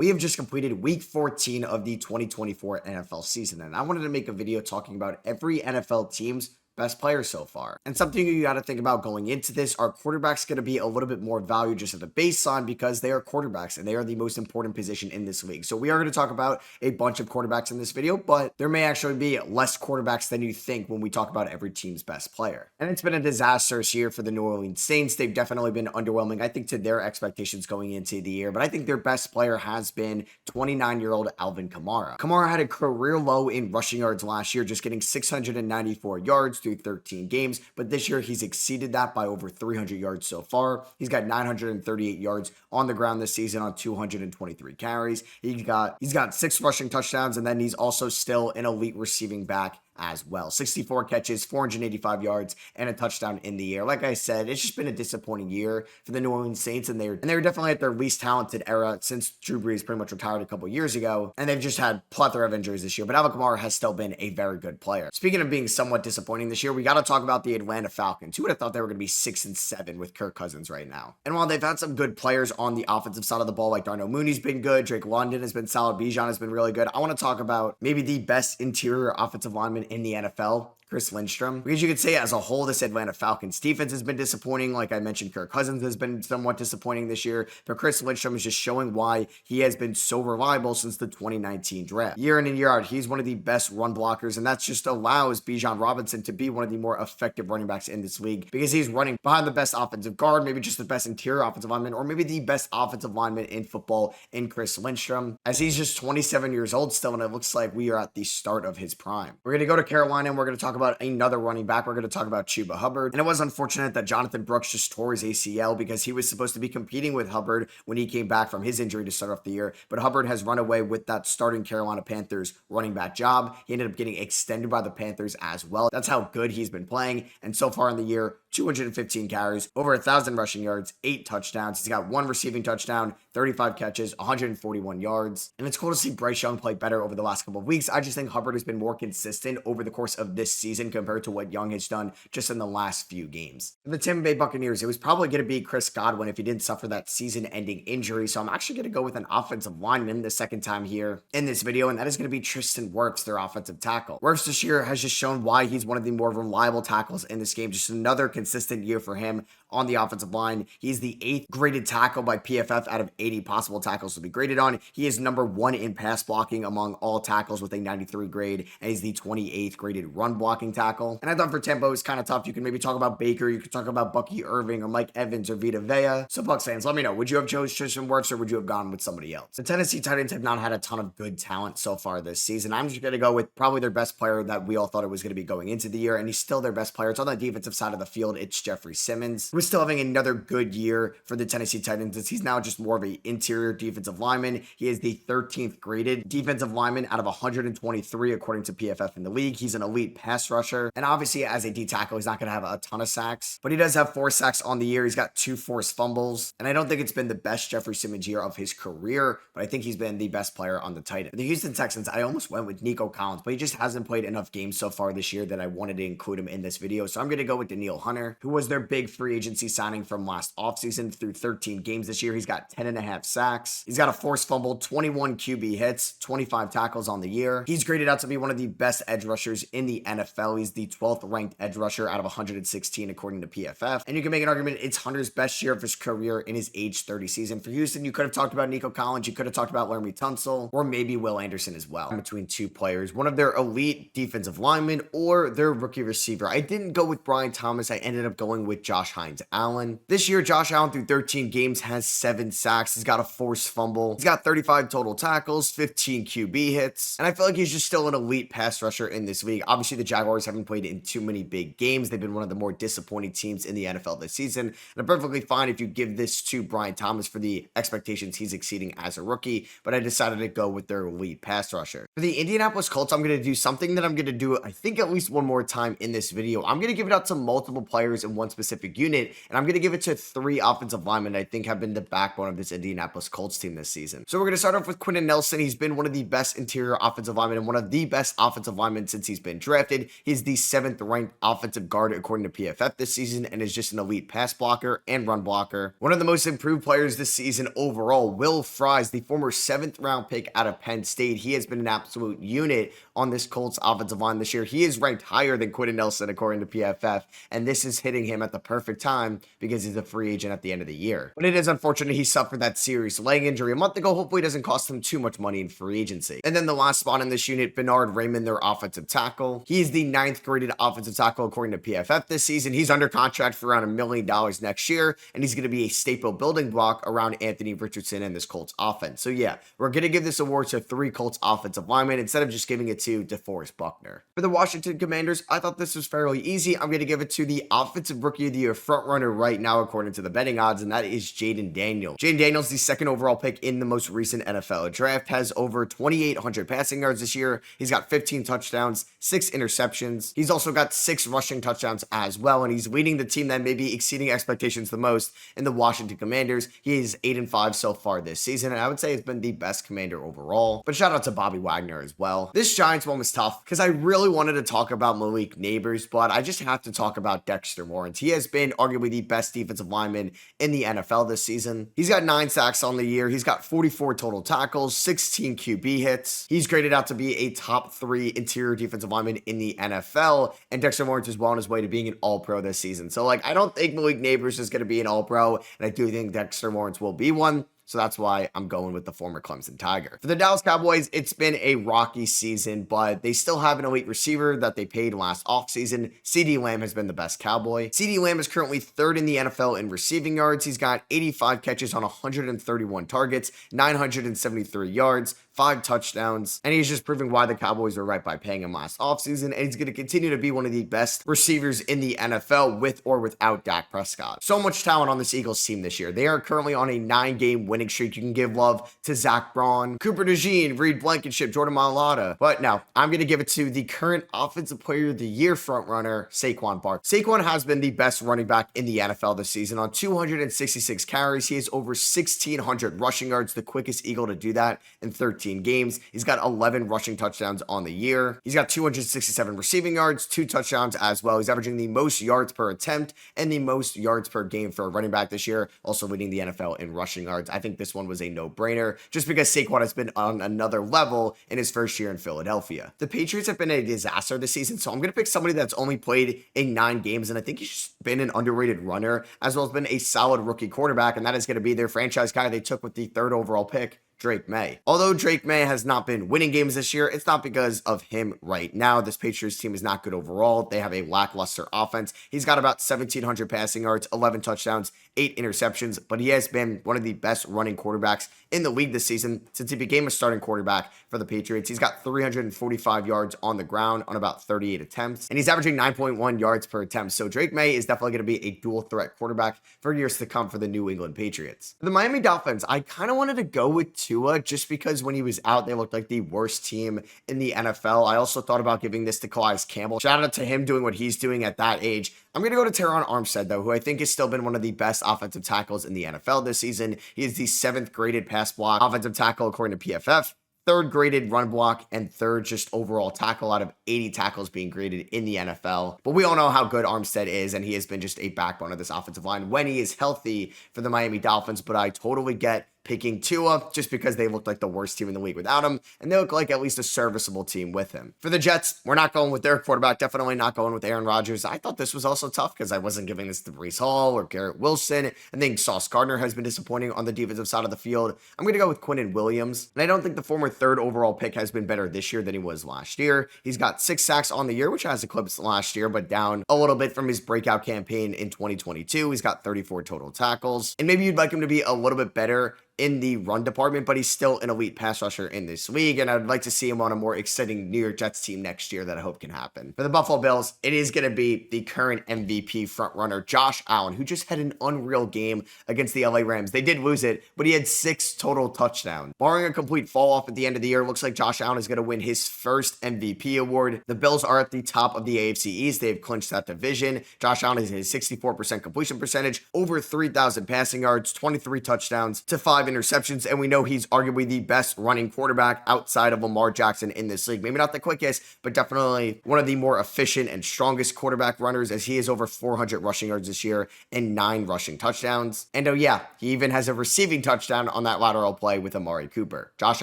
We have just completed week 14 of the 2024 NFL season, and I wanted to make a video talking about every NFL team's best players so far. And something you got to think about going into this, are quarterbacks going to be a little bit more value just at the baseline because they are quarterbacks and they are the most important position in this league. So we are going to talk about a bunch of quarterbacks in this video, but there may actually be less quarterbacks than you think when we talk about every team's best player. And it's been a disastrous year for the New Orleans Saints. They've definitely been underwhelming, I think, to their expectations going into the year, but I think their best player has been 29-year-old Alvin Kamara. Kamara had a career low in rushing yards last year, just getting 694 yards through 13 games, but this year he's exceeded that by over 300 yards so far. He's got 938 yards on the ground this season on 223 carries. He's got 6 rushing touchdowns, and then he's also still an elite receiving back as well. 64 catches, 485 yards, and a touchdown in the air. Like I said, it's just been a disappointing year for the New Orleans Saints, and they're definitely at their least talented era since Drew Brees pretty much retired a couple years ago, and they've just had plethora of injuries this year, but Alvin Kamara has still been a very good player. Speaking of being somewhat disappointing this year, we got to talk about the Atlanta Falcons. Who would have thought they were going to be 6-7 with Kirk Cousins right now? And while they've had some good players on the offensive side of the ball, like Darnell Mooney's been good, Drake London has been solid, Bijan has been really good, I want to talk about maybe the best interior offensive lineman in the NFL, Chris Lindstrom. Because you could say as a whole, this Atlanta Falcons defense has been disappointing. Like I mentioned, Kirk Cousins has been somewhat disappointing this year, but Chris Lindstrom is just showing why he has been so reliable since the 2019 draft. Year in and year out, he's one of the best run blockers, and that just allows Bijan Robinson to be one of the more effective running backs in this league because he's running behind the best offensive guard, maybe just the best interior offensive lineman, or maybe the best offensive lineman in football in Chris Lindstrom, as he's just 27 years old still, and it looks like we are at the start of his prime. We're going to go to Carolina, and we're going to talk about another running back. We're going to talk about Chuba Hubbard. And it was unfortunate that Jonathan Brooks just tore his ACL because he was supposed to be competing with Hubbard when he came back from his injury to start off the year. But Hubbard has run away with that starting Carolina Panthers running back job. He ended up getting extended by the Panthers as well. That's how good he's been playing. And so far in the year, 215 carries, over 1,000 rushing yards, 8 touchdowns. He's got 1 receiving touchdown, 35 catches, 141 yards. And it's cool to see Bryce Young play better over the last couple of weeks. I just think Hubbard has been more consistent over the course of this season compared to what Young has done just in the last few games. For the Tampa Bay Buccaneers, it was probably going to be Chris Godwin if he didn't suffer that season-ending injury. So I'm actually going to go with an offensive lineman the second time here in this video, and that is going to be Tristan Wirfs, their offensive tackle. Wirfs this year has just shown why he's one of the more reliable tackles in this game. Just another consistent year for him on the offensive line. He's the 8th graded tackle by PFF out of 80 possible tackles to be graded on. He is number 1 in pass blocking among all tackles with a 93 grade, and he's the 28th graded run blocking tackle. And I thought for Tampa it was kind of tough. You can maybe talk about Baker, you could talk about Bucky Irving or Mike Evans or Vita Vea. So Bucs fans, let me know, would you have chose Tristan Wirfs or would you have gone with somebody else? The Tennessee Titans have not had a ton of good talent so far this season. I'm just going to go with probably their best player that we all thought it was going to be going into the year, and he's still their best player. It's on the defensive side of the field. It's Jeffrey Simmons, who's still having another good year for the Tennessee Titans, as he's now just more of an interior defensive lineman. He is the 13th graded defensive lineman out of 123 according to PFF in the league. He's an elite pass rusher, and obviously as a D tackle, he's not going to have a ton of sacks, but he does have 4 sacks on the year. He's got 2 forced fumbles, and I don't think it's been the best Jeffrey Simmons year of his career, but I think he's been the best player on the Titans. The Houston Texans, I almost went with Nico Collins, but he just hasn't played enough games so far this year that I wanted to include him in this video, so I'm going to go with Danielle Hunter, who was their big free agency signing from last offseason. Through 13 games this year, he's got 10.5 sacks. He's got a forced fumble, 21 QB hits, 25 tackles on the year. He's graded out to be one of the best edge rushers in the NFL. He's the 12th ranked edge rusher out of 116 according to PFF. And you can make an argument it's Hunter's best year of his career in his age 30 season. For Houston, you could have talked about Nico Collins, you could have talked about Laramie Tunsil, or maybe Will Anderson as well. Between 2 players, one of their elite defensive linemen or their rookie receiver. I didn't go with Brian Thomas. I ended up going with Josh Hines Allen. This year, Josh Allen through 13 games has 7 sacks. He's got a forced fumble. He's got 35 total tackles, 15 QB hits. And I feel like he's just still an elite pass rusher in this league. Obviously, the Jaguars haven't played in too many big games. They've been one of the more disappointing teams in the NFL this season. And I'm perfectly fine if you give this to Brian Thomas for the expectations he's exceeding as a rookie, but I decided to go with their elite pass rusher. For the Indianapolis Colts, I'm going to do something that I'm going to do, I think, at least one more time in this video. I'm going to give it out to multiple players in one specific unit, unit, and I'm going to give it to 3 offensive linemen I think have been the backbone of this Indianapolis Colts team this season. So we're going to start off with Quentin Nelson. He's been one of the best interior offensive linemen and one of the best offensive linemen since he's been drafted. He's the 7th ranked offensive guard according to PFF this season and is just an elite pass blocker and run blocker. One of the most improved players this season overall, Will Fries, the former 7th round pick out of Penn State. He has been an absolute unit on this Colts offensive line this year. He is ranked higher than Quentin Nelson according to PFF, and this is hitting him at the perfect time because he's a free agent at the end of the year. But it is unfortunate he suffered that serious leg injury a month ago. Hopefully it doesn't cost him too much money in free agency. And then the last spot in this unit, Bernard Raymond, their offensive tackle. He's the 9th graded offensive tackle according to PFF this season. He's under contract for around $1 million next year, and he's going to be a staple building block around Anthony Richardson and this Colts offense. So yeah, we're going to give this award to 3 Colts offensive linemen instead of just giving it to DeForest Buckner. For the Washington Commanders, I thought this was fairly easy. I'm going to give it to the offensive rookie of the year frontrunner right now according to the betting odds, and that is Jaden Daniels. Jaden Daniels, the 2nd overall pick in the most recent NFL draft, has over 2,800 passing yards this year. He's got 15 touchdowns, 6 interceptions. He's also got 6 rushing touchdowns as well, and he's leading the team that may be exceeding expectations the most in the Washington Commanders. He is 8-5 so far this season, and I would say it's been the best commander overall. But shout out to Bobby Wagner as well. This Giants one was tough because I really wanted to talk about Malik Neighbors, but I just have to talk about Dexter Lawrence. He has been arguably the best defensive lineman in the NFL this season. He's got 9 sacks on the year. He's got 44 total tackles, 16 QB hits. He's graded out to be a top 3 interior defensive lineman in the NFL, and Dexter Lawrence is well on his way to being an All-Pro this season. So, I don't think Malik Neighbors is going to be an All-Pro, and I do think Dexter Lawrence will be one. So that's why I'm going with the former Clemson Tiger. For the Dallas Cowboys, it's been a rocky season, but they still have an elite receiver that they paid last offseason. CeeDee Lamb has been the best Cowboy. CeeDee Lamb is currently 3rd in the NFL in receiving yards. He's got 85 catches on 131 targets, 973 yards, 5 touchdowns, and he's just proving why the Cowboys were right by paying him last offseason, and he's going to continue to be one of the best receivers in the NFL with or without Dak Prescott. So much talent on this Eagles team this year. They are currently on a 9-game winning streak. You can give love to Zach Braun, Cooper DeJean, Reed Blankenship, Jordan Mailata, but no, I'm going to give it to the current Offensive Player of the Year frontrunner, Saquon Barkley. Saquon has been the best running back in the NFL this season. On 266 carries, he has over 1,600 rushing yards, the quickest Eagle to do that in 13 games. He's got 11 rushing touchdowns on the year. He's got 267 receiving yards, 2 touchdowns as well. He's averaging the most yards per attempt and the most yards per game for a running back this year, also leading the NFL in rushing yards. I think this one was a no-brainer just because Saquon has been on another level in his first year in Philadelphia. The Patriots have been a disaster this season, so I'm going to pick somebody that's only played in 9 games, and I think he's just been an underrated runner as well as been a solid rookie quarterback, and that is going to be their franchise guy they took with the 3rd overall pick, Drake May. Although Drake May has not been winning games this year, it's not because of him right now. This Patriots team is not good overall. They have a lackluster offense. He's got about 1,700 passing yards, 11 touchdowns, 8 interceptions, but he has been one of the best running quarterbacks in the league this season since he became a starting quarterback for the Patriots. He's got 345 yards on the ground on about 38 attempts, and he's averaging 9.1 yards per attempt. So Drake May is definitely going to be a dual threat quarterback for years to come for the New England Patriots. For the Miami Dolphins, I kind of wanted to go with Tua just because when he was out, they looked like the worst team in the NFL. I also thought about giving this to Calais Campbell. Shout out to him doing what he's doing at that age. I'm going to go to Teron Armstead, though, who I think has still been one of the best offensive tackles in the NFL this season. He is the 7th graded pass block offensive tackle according to PFF. 3rd graded run block, and 3rd just overall tackle out of 80 tackles being graded in the NFL. But we all know how good Armstead is, and he has been just a backbone of this offensive line when he is healthy for the Miami Dolphins. But I totally get picking Tua just because they looked like the worst team in the league without him, and they look like at least a serviceable team with him. For the Jets, we're not going with their quarterback, definitely not going with Aaron Rodgers. I thought this was also tough because I wasn't giving this to Breece Hall or Garrett Wilson. I think Sauce Gardner has been disappointing on the defensive side of the field. I'm going to go with Quinnen Williams, and I don't think the former 3rd overall pick has been better this year than he was last year. He's got 6 sacks on the year, which has eclipsed last year, but down a little bit from his breakout campaign in 2022. He's got 34 total tackles, and maybe you'd like him to be a little bit better in the run department, but he's still an elite pass rusher in this league, and I'd like to see him on a more exciting New York Jets team next year that I hope can happen. For the Buffalo Bills, it is going to be the current MVP frontrunner, Josh Allen, who just had an unreal game against the LA Rams. They did lose it, but he had 6 total touchdowns. Barring a complete fall off at the end of the year, it looks like Josh Allen is going to win his first MVP award. The Bills are at the top of the AFC East. They've clinched that division. Josh Allen is his 64% completion percentage, over 3,000 passing yards, 23 touchdowns to 5 interceptions, and we know he's arguably the best running quarterback outside of Lamar Jackson in this league. Maybe not the quickest, but definitely one of the more efficient and strongest quarterback runners, as he has over 400 rushing yards this year and 9 rushing touchdowns. And oh yeah, he even has a receiving touchdown on that lateral play with Amari Cooper. Josh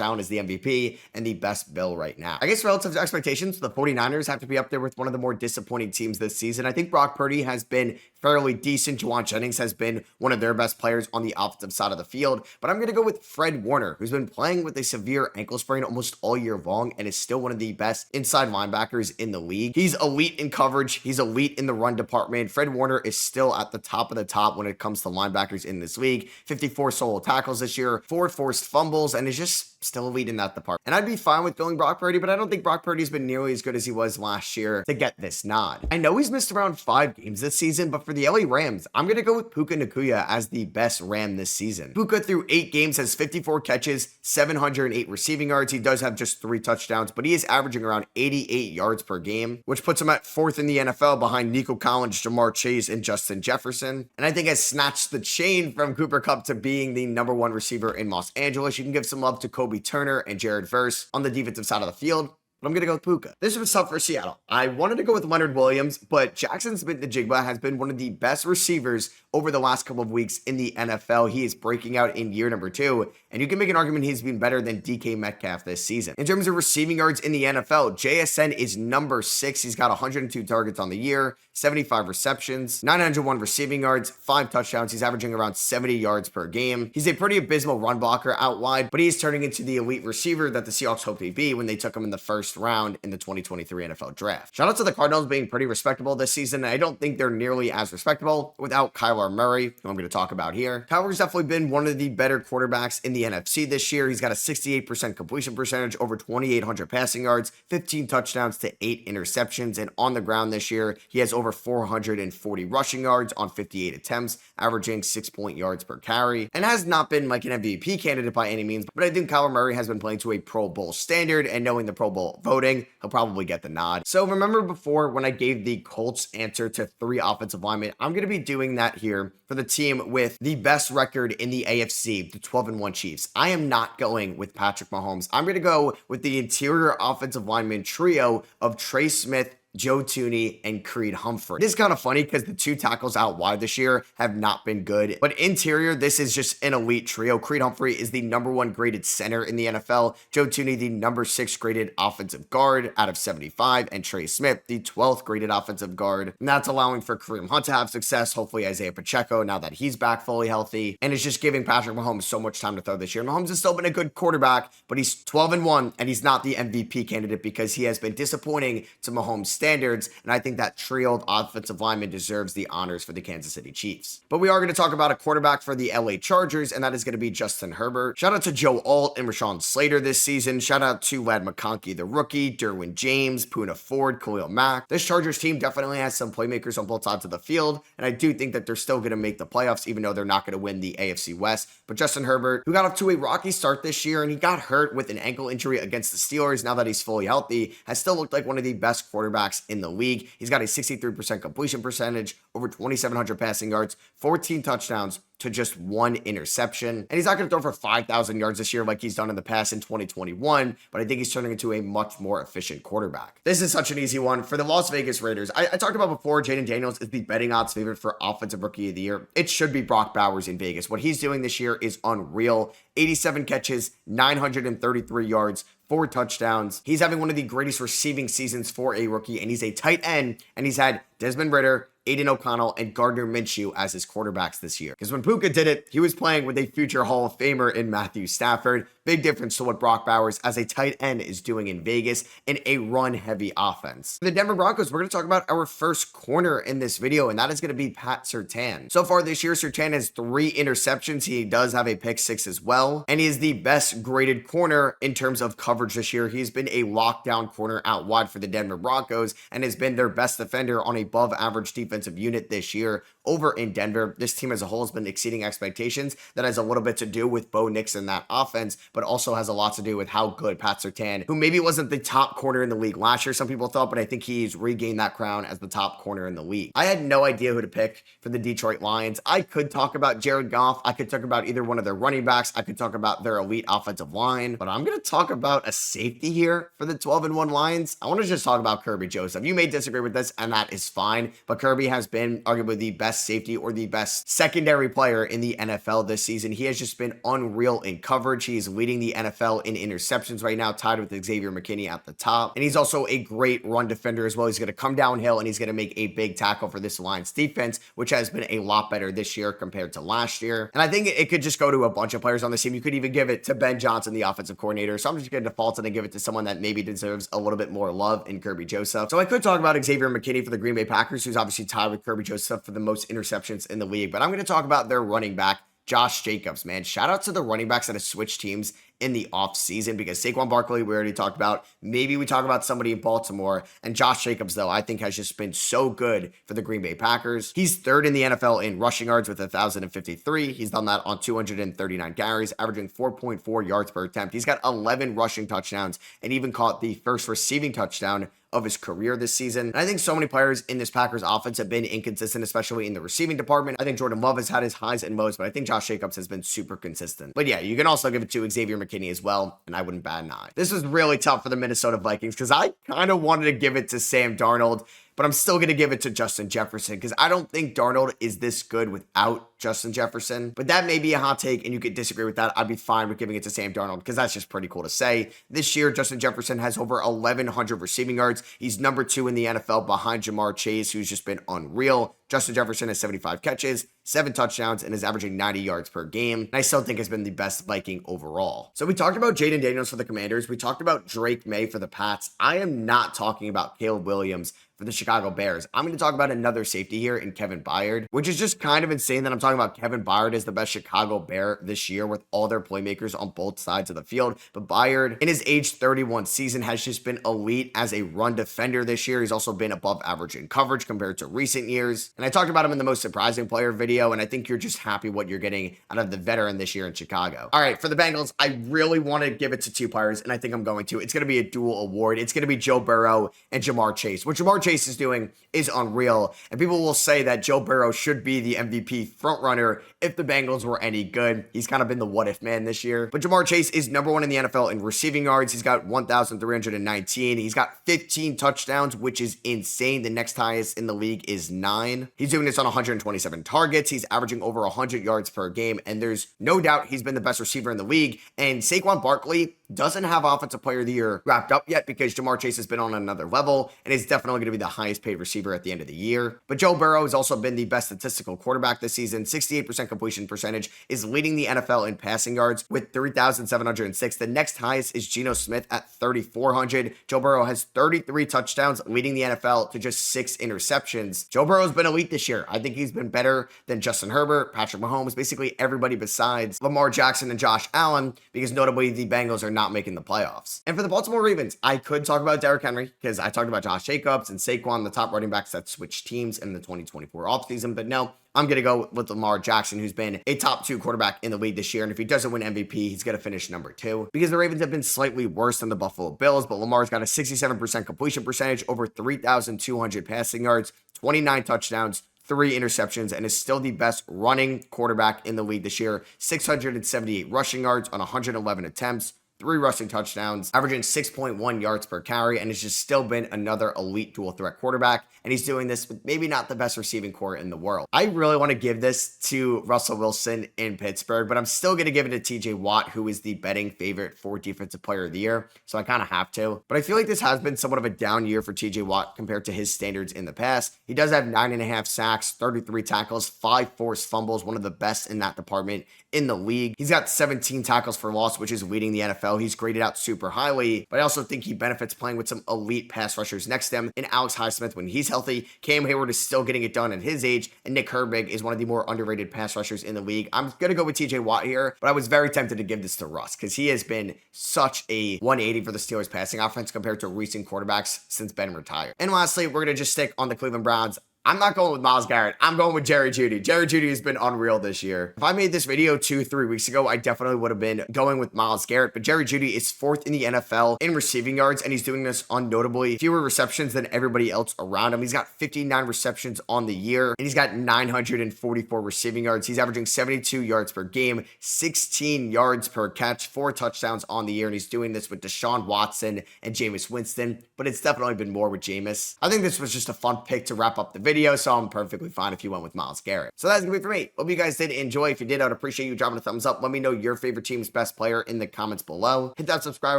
Allen is the MVP and the best Bill right now. I guess relative to expectations, the 49ers have to be up there with one of the more disappointing teams this season. I think Brock Purdy has been fairly decent. Juwan Jennings has been one of their best players on the offensive side of the field, but I'm going to go with Fred Warner, who's been playing with a severe ankle sprain almost all year long and is still one of the best inside linebackers in the league. He's elite in coverage. He's elite in the run department. Fred Warner is still at the top of the top when it comes to linebackers in this league. 54 solo tackles this year, 4 forced fumbles, and is just still elite in that department. And I'd be fine with going Brock Purdy, but I don't think Brock Purdy's been nearly as good as he was last year to get this nod. I know he's missed around 5 games this season, but for the LA Rams, I'm going to go with Puka Nacua as the best Ram this season. Puka through 8 games has 54 catches, 708 receiving yards. He does have just 3 touchdowns, but he is averaging around 88 yards per game, which puts him at 4th in the NFL behind Nico Collins, Jamar Chase, and Justin Jefferson. And I think has snatched the chain from Cooper Kupp to being the #1 receiver in Los Angeles. You can give some love to Kobe Turner and Jared Verse on the defensive side of the field, but I'm going to go with Puka. This was tough for Seattle. I wanted to go with Leonard Williams, but Jackson Smith-Njigba has been one of the best receivers over the last couple of weeks in the NFL. He is breaking out in year number 2, and you can make an argument he's been better than DK Metcalf this season. In terms of receiving yards in the NFL, JSN is number 6. He's got 102 targets on the year, 75 receptions, 901 receiving yards, 5 touchdowns. He's averaging around 70 yards per game. He's a pretty abysmal run blocker out wide, but he's turning into the elite receiver that the Seahawks hoped he'd be when they took him in the first round in the 2023 NFL draft. Shout out to the Cardinals being pretty respectable this season. I don't think they're nearly as respectable without Kyler Murray, who I'm going to talk about here. Kyler's definitely been one of the better quarterbacks in the NFC this year. He's got a 68% completion percentage, over 2,800 passing yards, 15 touchdowns to 8 interceptions, and on the ground this year, he has over 440 rushing yards on 58 attempts, averaging 6 yards per carry, and has not been like an MVP candidate by any means, but I think Kyler Murray has been playing to a Pro Bowl standard, and knowing the Pro Bowl voting, he'll probably get the nod. So remember before when I gave the Colts answer to 3 offensive linemen, I'm going to be doing that here for the team with the best record in the AFC, the 12-1 Chiefs. I am not going with Patrick Mahomes. I'm going to go with the interior offensive lineman trio of Trey Smith, Joe Thuney, and Creed Humphrey. This is kind of funny because the 2 tackles out wide this year have not been good, but interior, this is just an elite trio. Creed Humphrey is the #1 graded center in the NFL, Joe Thuney the #6 graded offensive guard out of 75, and Trey Smith the 12th graded offensive guard, and that's allowing for Kareem Hunt to have success, hopefully Isaiah Pacheco now that he's back fully healthy, and it's just giving Patrick Mahomes so much time to throw this year. Mahomes has still been a good quarterback, but he's 12-1, and he's not the MVP candidate because he has been disappointing to Mahomes' standards, and I think that trio of offensive linemen deserves the honors for the Kansas City Chiefs. But we are going to talk about a quarterback for the LA Chargers, and that is going to be Justin Herbert. Shout out to Joe Alt and Rashawn Slater this season. Shout out to Ladd McConkey, the rookie, Derwin James, Poona Ford, Khalil Mack. This Chargers team definitely has some playmakers on both sides of the field, and I do think that they're still going to make the playoffs, even though they're not going to win the AFC West. But Justin Herbert, who got off to a rocky start this year, and he got hurt with an ankle injury against the Steelers, now that he's fully healthy, has still looked like one of the best quarterbacks in the league. He's got a 63% completion percentage, over 2,700 passing yards, 14 touchdowns to just 1 interception. And he's not going to throw for 5,000 yards this year like he's done in the past in 2021, but I think he's turning into a much more efficient quarterback. This is such an easy one. For the Las Vegas Raiders, I talked about before, Jaden Daniels is the betting odds favorite for Offensive Rookie of the Year. It should be Brock Bowers in Vegas. What he's doing this year is unreal. 87 catches, 933 yards, 4 touchdowns. He's having one of the greatest receiving seasons for a rookie, and he's a tight end, and he's had Desmond Ridder, Aiden O'Connell and Gardner Minshew as his quarterbacks this year. Because when Puka did it, he was playing with a future Hall of Famer in Matthew Stafford. Big difference to what Brock Bowers as a tight end is doing in Vegas in a run-heavy offense. For the Denver Broncos, we're going to talk about our first corner in this video, and that is going to be Pat Surtain. So far this year, Surtain has 3 interceptions. He does have a pick 6 as well, and he is the best graded corner in terms of coverage this year. He's been a lockdown corner out wide for the Denver Broncos and has been their best defender on a above average defensive unit this year over in Denver. This team as a whole has been exceeding expectations. That has a little bit to do with Bo Nix and that offense, but also has a lot to do with how good Pat Surtain, who maybe wasn't the top corner in the league last year, some people thought, but I think he's regained that crown as the top corner in the league. I had no idea who to pick for the Detroit Lions. I could talk about Jared Goff. I could talk about either one of their running backs. I could talk about their elite offensive line, but I'm going to talk about a safety here for the 12-1 Lions. I want to just talk about Kirby Joseph. You may disagree with this, and that is fine, but Kirby has been arguably the best safety or the best secondary player in the NFL this season. He has just been unreal in coverage. He is leading the NFL in interceptions right now, tied with Xavier McKinney at the top. And he's also a great run defender as well. He's going to come downhill and he's going to make a big tackle for this Lions defense, which has been a lot better this year compared to last year. And I think it could just go to a bunch of players on the team. You could even give it to Ben Johnson, the offensive coordinator. So I'm just going to default and give it to someone that maybe deserves a little bit more love in Kirby Joseph. So I could talk about Xavier McKinney for the Green Bay Packers, who's obviously tied with Kirby Joseph for the most interceptions in the league. But I'm going to talk about their running back, Josh Jacobs, man. Shout out to the running backs that have switched teams in the offseason, because Saquon Barkley, we already talked about. Maybe we talk about somebody in Baltimore. And Josh Jacobs, though, I think has just been so good for the Green Bay Packers. He's third in the NFL in rushing yards with 1,053. He's done that on 239 carries, averaging 4.4 yards per attempt. He's got 11 rushing touchdowns and even caught the first receiving touchdown of his career this season. And I think so many players in this Packers offense have been inconsistent, especially in the receiving department. I think Jordan Love has had his highs and lows, but I think Josh Jacobs has been super consistent. But yeah, you can also give it to Xavier McKinney as well, and I wouldn't bat an eye. This was really tough for the Minnesota Vikings because I kind of wanted to give it to Sam Darnold, but I'm still going to give it to Justin Jefferson because I don't think Darnold is this good without Justin Jefferson. But that may be a hot take, and you could disagree with that. I'd be fine with giving it to Sam Darnold because that's just pretty cool to say. This year, Justin Jefferson has over 1,100 receiving yards. He's number 2 in the NFL behind Jamar Chase, who's just been unreal. Justin Jefferson has 75 catches, 7 touchdowns, and is averaging 90 yards per game. And I still think has been the best Viking overall. So we talked about Jaden Daniels for the Commanders. We talked about Drake May for the Pats. I am not talking about Caleb Williams for the Chicago Bears. I'm going to talk about another safety here in Kevin Byard, which is just kind of insane that I'm talking about Kevin Byard as the best Chicago Bear this year with all their playmakers on both sides of the field. But Byard, in his age 31 season, has just been elite as a run defender this year. He's also been above average in coverage compared to recent years. And I talked about him in the most surprising player video, and I think you're just happy what you're getting out of the veteran this year in Chicago. All right, for the Bengals, I really want to give it to 2 players, and I think I'm going to. It's going to be a dual award. It's going to be Joe Burrow and Jamar Chase. What Jamar Chase is doing is unreal, and people will say that Joe Burrow should be the MVP frontrunner if the Bengals were any good. He's kind of been the what-if man this year. But Jamar Chase is number 1 in the NFL in receiving yards. He's got 1,319. He's got 15 touchdowns, which is insane. The next highest in the league is 9. He's doing this on 127 targets. He's averaging over 100 yards per game, and there's no doubt he's been the best receiver in the league. And Saquon Barkley doesn't have Offensive Player of the Year wrapped up yet because Jamar Chase has been on another level and is definitely going to be the highest paid receiver at the end of the year. But Joe Burrow has also been the best statistical quarterback this season. 68% completion percentage, is leading the NFL in passing yards with 3,706. The next highest is Geno Smith at 3,400. Joe Burrow has 33 touchdowns, leading the NFL to just 6 interceptions. Joe Burrow's been elite this year. I think he's been better than Justin Herbert, Patrick Mahomes, basically everybody besides Lamar Jackson and Josh Allen, because notably the Bengals are not making the playoffs. And for the Baltimore Ravens, I could talk about Derrick Henry because I talked about Josh Jacobs and Saquon, the top running backs that switched teams in the 2024 offseason, but no, I'm going to go with Lamar Jackson, who's been a top 2 quarterback in the league this year. And if he doesn't win MVP, he's going to finish number 2 because the Ravens have been slightly worse than the Buffalo Bills, but Lamar's got a 67% completion percentage, over 3,200 passing yards, 29 touchdowns, 3 interceptions, and is still the best running quarterback in the league this year. 678 rushing yards on 111 attempts, 3 rushing touchdowns, averaging 6.1 yards per carry, and has just still been another elite dual threat quarterback. And he's doing this with maybe not the best receiving core in the world. I really want to give this to Russell Wilson in Pittsburgh, but I'm still going to give it to TJ Watt, who is the betting favorite for Defensive Player of the Year. So I kind of have to. But I feel like this has been somewhat of a down year for TJ Watt compared to his standards in the past. He does have 9.5 sacks, 33 tackles, 5 forced fumbles, one of the best in that department in the league. He's got 17 tackles for loss, which is leading the NFL. He's graded out super highly, but I also think he benefits playing with some elite pass rushers next to him in Alex Highsmith when he's healthy. Cam Hayward is still getting it done at his age, and Nick Herbig is one of the more underrated pass rushers in the league. I'm going to go with TJ Watt here, but I was very tempted to give this to Russ because he has been such a 180 for the Steelers passing offense compared to recent quarterbacks since Ben retired. And lastly, we're going to just stick on the Cleveland Browns. I'm not going with Myles Garrett. I'm going with Jerry Jeudy. Jerry Jeudy has been unreal this year. If I made this video 2-3 weeks ago, I definitely would have been going with Myles Garrett, but Jerry Jeudy is 4th in the NFL in receiving yards, and he's doing this on notably fewer receptions than everybody else around him. He's got 59 receptions on the year, and he's got 944 receiving yards. He's averaging 72 yards per game, 16 yards per catch, 4 touchdowns on the year, and he's doing this with Deshaun Watson and Jameis Winston, but it's definitely been more with Jameis. I think this was just a fun pick to wrap up the video, so I'm perfectly fine if you went with Myles Garrett. So that's gonna be for me. Hope you guys did enjoy. If you did, I would appreciate you dropping a thumbs up. Let me know your favorite team's best player in the comments below. Hit that subscribe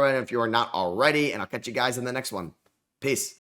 button if you are not already, and I'll catch you guys in the next one. Peace.